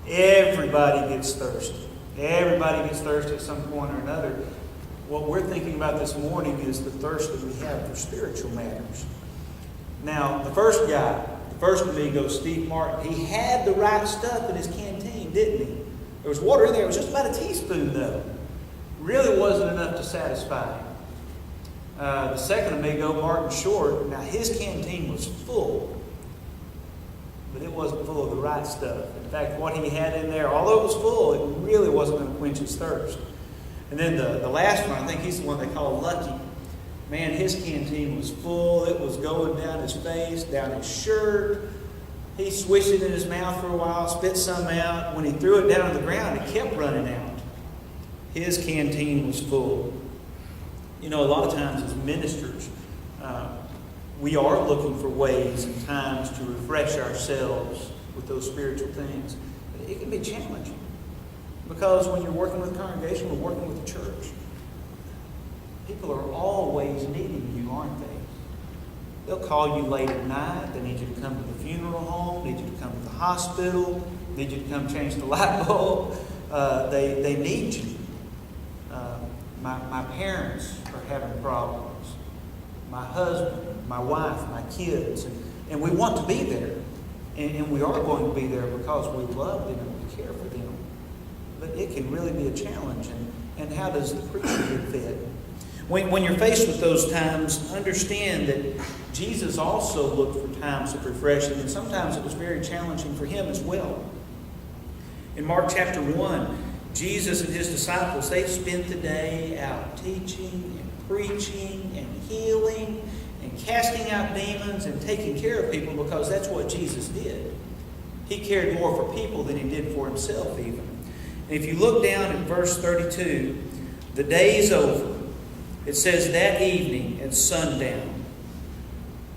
Everybody gets thirsty. Everybody gets thirsty at some point or another. What we're thinking about this morning is the thirst that we have for spiritual matters. Now, the first amigo, Steve Martin, he had the right stuff in his canteen, didn't he? There was water in there. It was just about a teaspoon, though. Really wasn't enough to satisfy him. The second amigo, Martin Short, now his canteen was full, but it wasn't full of the right stuff. In fact, what he had in there, although it was full, it really wasn't going to quench his thirst. And then the last one, I think he's the one they call Lucky. Man, his canteen was full. It was going down his face, down his shirt. He swished it in his mouth for a while, spit some out. When he threw it down on the ground, it kept running out. His canteen was full. You know, a lot of times as ministers, we are looking for ways and times to refresh ourselves with those spiritual things. But it can be challenging. Because when you're working with a congregation, we're working with a church. People are always needing you, aren't they? They'll call you late at night. They need you to come to the funeral home. Need you to come to the hospital. Need you to come change the light bulb. They need you. My parents are having problems. My husband, my wife, my kids. And we want to be there. And we are going to be there because we love them and we care for them. But it can really be a challenge. And how does the preacher get fed? When you're faced with those times, understand that Jesus also looked for times of refreshing, and sometimes it was very challenging for him as well. In Mark chapter 1, Jesus and his disciples, they spent the day out teaching and preaching and healing and casting out demons and taking care of people because that's what Jesus did. He cared more for people than he did for himself even. And if you look down at verse 32, the day is over. It says that evening at sundown.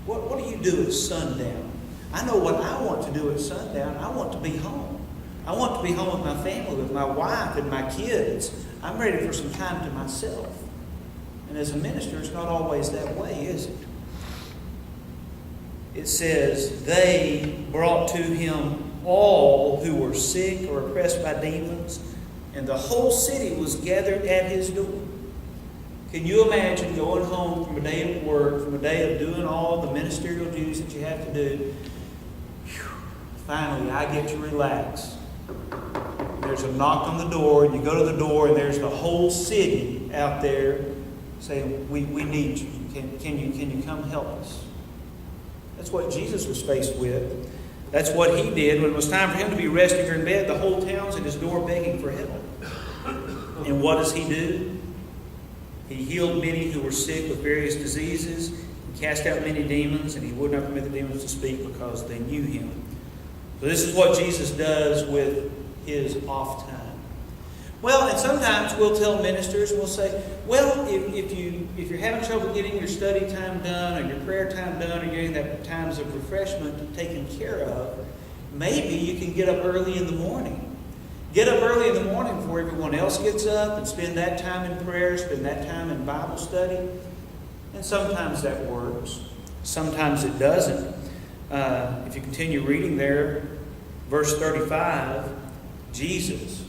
What do you do at sundown? I know what I want to do at sundown. I want to be home. I want to be home with my family, with my wife and my kids. I'm ready for some time to myself. And as a minister, it's not always that way, is it? It says, they brought to him all who were sick or oppressed by demons, and the whole city was gathered at his door. Can you imagine going home from a day of work, from a day of doing all the ministerial duties that you have to do? Whew, finally, I get to relax. There's a knock on the door, and you go to the door, and there's the whole city out there saying, we need you. Can you come help us? That's what Jesus was faced with. That's what he did. When it was time for him to be resting or in bed, the whole town's at his door begging for help. And what does he do? He healed many who were sick with various diseases. He cast out many demons, and he would not permit the demons to speak because they knew him. So this is what Jesus does with his off time. Well, and sometimes we'll tell ministers, we'll say, well, if you're having trouble getting your study time done or your prayer time done or getting that times of refreshment taken care of, maybe you can get up early in the morning. Get up early in the morning before everyone else gets up and spend that time in prayer, spend that time in Bible study. And sometimes that works. Sometimes it doesn't. If you continue reading there, verse 35, Jesus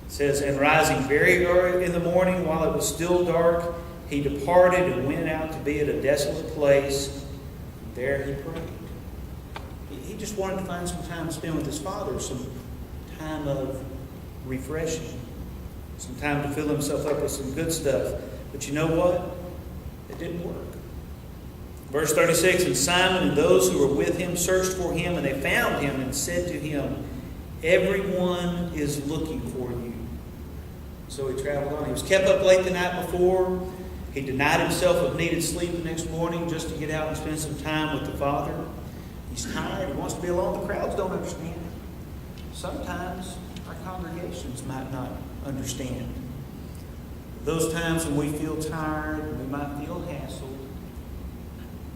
says, and rising very early in the morning while it was still dark, he departed and went out to be at a desolate place. There he prayed. He just wanted to find some time to spend with his Father, some time of refreshing, some time to fill himself up with some good stuff. But you know what? It didn't work. Verse 36, and Simon and those who were with him searched for him, and they found him and said to him, everyone is looking for you. So he traveled on. He was kept up late the night before. He denied himself of needed sleep the next morning just to get out and spend some time with the Father. He's tired. He wants to be alone. The crowds don't understand. Sometimes our congregations might not understand. Those times when we feel tired, we might feel hassled,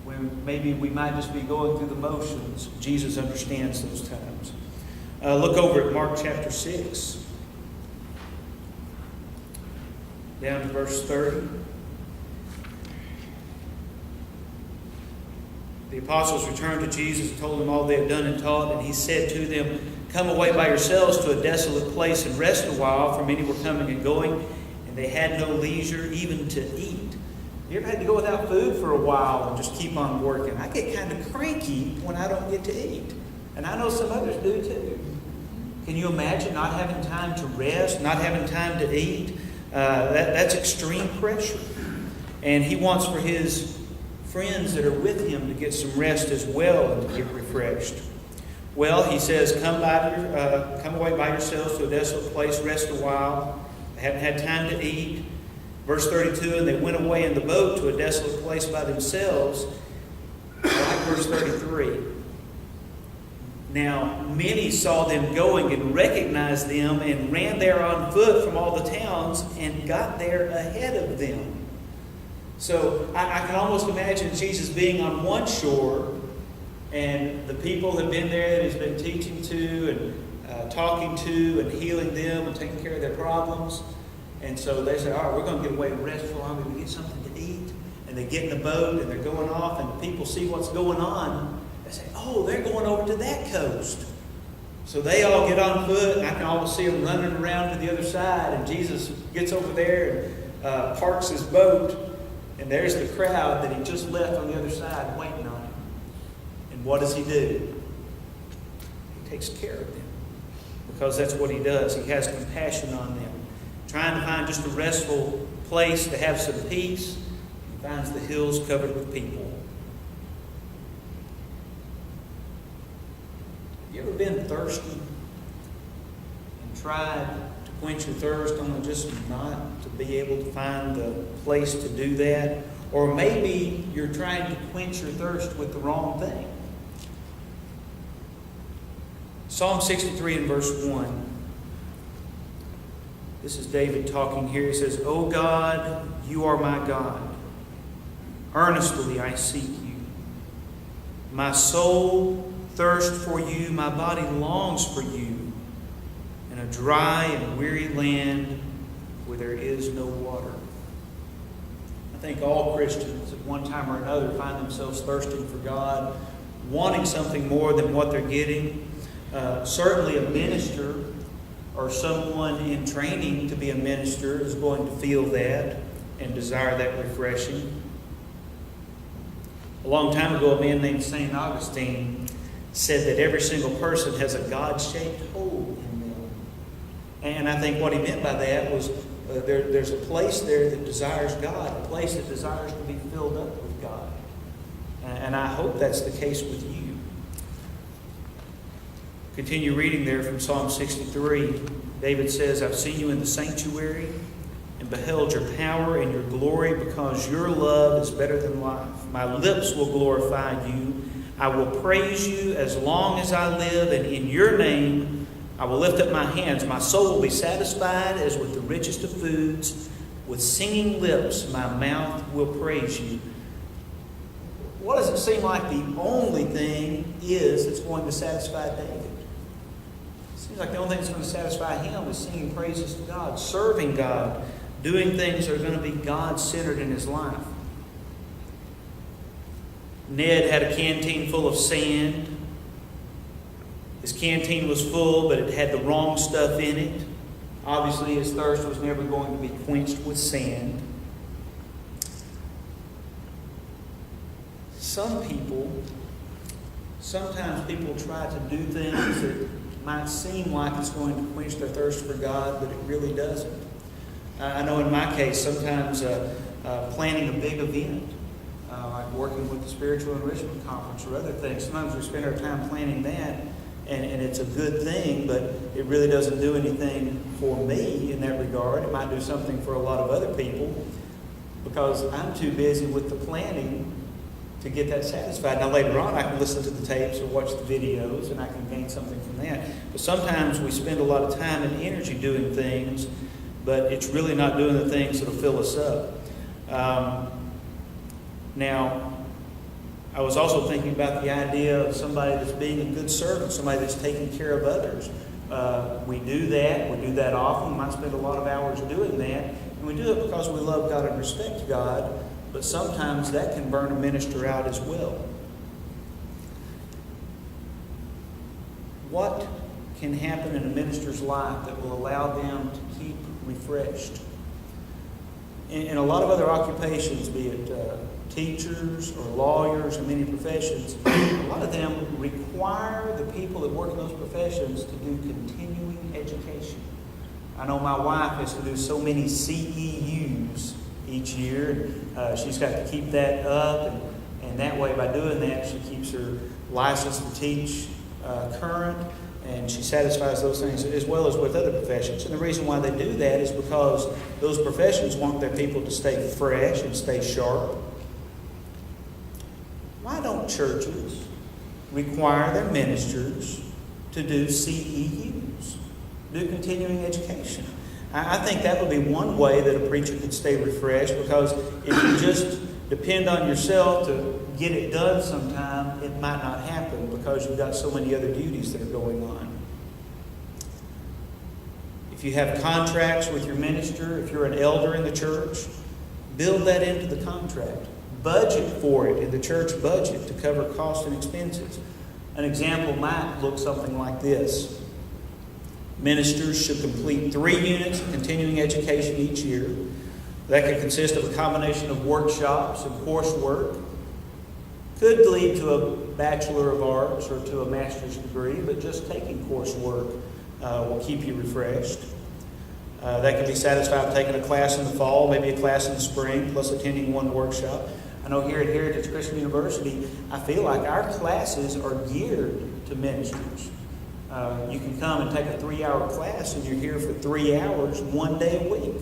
when maybe we might just be going through the motions, Jesus understands those times. Look over at Mark chapter 6, down to verse 30. The apostles returned to Jesus and told him all they had done and taught, and he said to them, Come away by yourselves to a desolate place and rest a while, for many were coming and going, and they had no leisure even to eat. You ever had to go without food for a while and just keep on working? I get kind of cranky when I don't get to eat. And I know some others do too. Can you imagine not having time to rest, not having time to eat? That's extreme pressure. And he wants for his friends that are with him to get some rest as well and to get refreshed. Well, he says, come away by yourselves to a desolate place, rest a while. They haven't had time to eat. Verse 32, and they went away in the boat to a desolate place by themselves. Like verse 33. Now, many saw them going and recognized them and ran there on foot from all the towns and got there ahead of them. So I can almost imagine Jesus being on one shore, and the people have been there that he's been teaching to and talking to and healing them and taking care of their problems. And so they say, all right, we're going to get away restful. I'm going to get something to eat. And they get in the boat and they're going off, and people see what's going on. They say, oh, they're going over to that coast. So they all get on foot, and I can almost see them running around to the other side. And Jesus gets over there and parks his boat. And there's the crowd that he just left on the other side waiting on him. And what does he do? He takes care of them. Because that's what he does. He has compassion on them. Trying to find just a restful place to have some peace. He finds the hills covered with people. You ever been thirsty and tried to quench your thirst only just not to be able to find the place to do that? Or maybe you're trying to quench your thirst with the wrong thing. Psalm 63 and verse 1. This is David talking here. He says, O God, you are my God. Earnestly I seek you. My soul thirsts for you. My body longs for you in a dry and weary land where there is no water. I think all Christians at one time or another find themselves thirsting for God, wanting something more than what they're getting. Certainly a minister or someone in training to be a minister is going to feel that and desire that refreshing. A long time ago, a man named St. Augustine said that every single person has a God-shaped hole in them. And I think what he meant by that was there's a place there that desires God, a place that desires to be filled up with God. And I hope that's the case with you. Continue reading there from Psalm 63. David says, I've seen you in the sanctuary and beheld your power and your glory, because your love is better than life. My lips will glorify you. I will praise you as long as I live, and in your name I will lift up my hands. My soul will be satisfied as with the richest of foods. With singing lips my mouth will praise you. What does it seem like the only thing is that's going to satisfy David? Seems like the only thing that's going to satisfy him is singing praises to God, serving God, doing things that are going to be God-centered in his life. Ned had a canteen full of sand. His canteen was full, but it had the wrong stuff in it. Obviously, his thirst was never going to be quenched with sand. Sometimes people try to do things that might seem like it's going to quench their thirst for God, but it really doesn't. I know in my case, sometimes planning a big event, like working with the Spiritual Enrichment Conference or other things, sometimes we spend our time planning that, and it's a good thing, but it really doesn't do anything for me in that regard. It might do something for a lot of other people, because I'm too busy with the planning to get that satisfied. Now later on I can listen to the tapes or watch the videos and I can gain something from that. But sometimes we spend a lot of time and energy doing things, but it's really not doing the things that will fill us up. Now, I was also thinking about the idea of somebody that's being a good servant, somebody that's taking care of others. We do that often. We might spend a lot of hours doing that. And we do it because we love God and respect God. But sometimes that can burn a minister out as well. What can happen in a minister's life that will allow them to keep refreshed. In a lot of other occupations, be it teachers or lawyers or many professions, a lot of them require the people that work in those professions to do continuing education. I know my wife has to do so many CEUs each year. She's got to keep that up, and that way, by doing that, she keeps her license to teach current, and she satisfies those things as well as with other professions. And the reason why they do that is because those professions want their people to stay fresh and stay sharp. Why don't churches require their ministers to do CEUs, do continuing education? I think that would be one way that a preacher could stay refreshed, because if you just depend on yourself to get it done sometime, it might not happen because you've got so many other duties that are going on. If you have contracts with your minister, if you're an elder in the church, build that into the contract. Budget for it in the church budget to cover costs and expenses. An example might look something like this. Ministers should complete 3 units of continuing education each year. That could consist of a combination of workshops and coursework. Could lead to a Bachelor of Arts or to a master's degree, but just taking coursework will keep you refreshed. That can be satisfied with taking a class in the fall, maybe a class in the spring, plus attending one workshop. I know here at Heritage Christian University, I feel like our classes are geared to ministers. You can come and take a 3-hour class, and you're here for 3 hours, 1 day a week.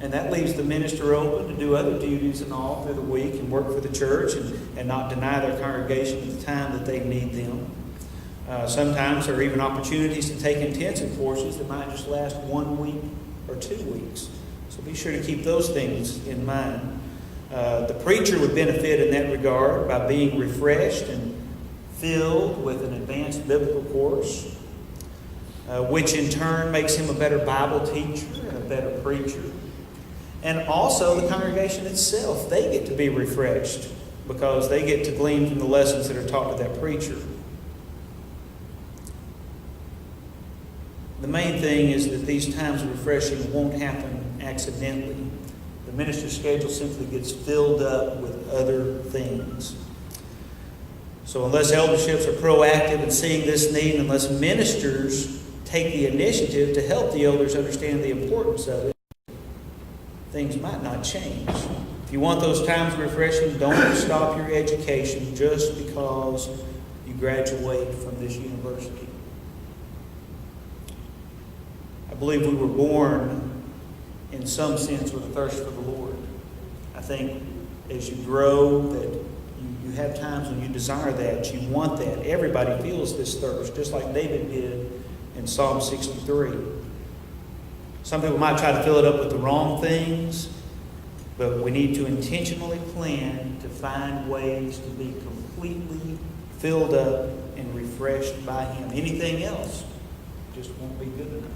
And that leaves the minister open to do other duties and all through the week and work for the church and not deny their congregation at the time that they need them. Sometimes there are even opportunities to take intensive courses that might just last 1 week or 2 weeks. So be sure to keep those things in mind. The preacher would benefit in that regard by being refreshed and filled with an advanced biblical course, which in turn makes him a better Bible teacher and a better preacher. And also the congregation itself, they get to be refreshed because they get to glean from the lessons that are taught to that preacher. The main thing is that these times of refreshing won't happen accidentally. The minister's schedule simply gets filled up with other things. So unless elderships are proactive in seeing this need, unless ministers take the initiative to help the elders understand the importance of it, things might not change. If you want those times refreshing, don't stop your education just because you graduate from this university. I believe we were born, in some sense, with a thirst for the Lord. I think as you grow, that you have times when you desire that, you want that. Everybody feels this thirst, just like David did in Psalm 63. Some people might try to fill it up with the wrong things, but we need to intentionally plan to find ways to be completely filled up and refreshed by Him. Anything else just won't be good enough.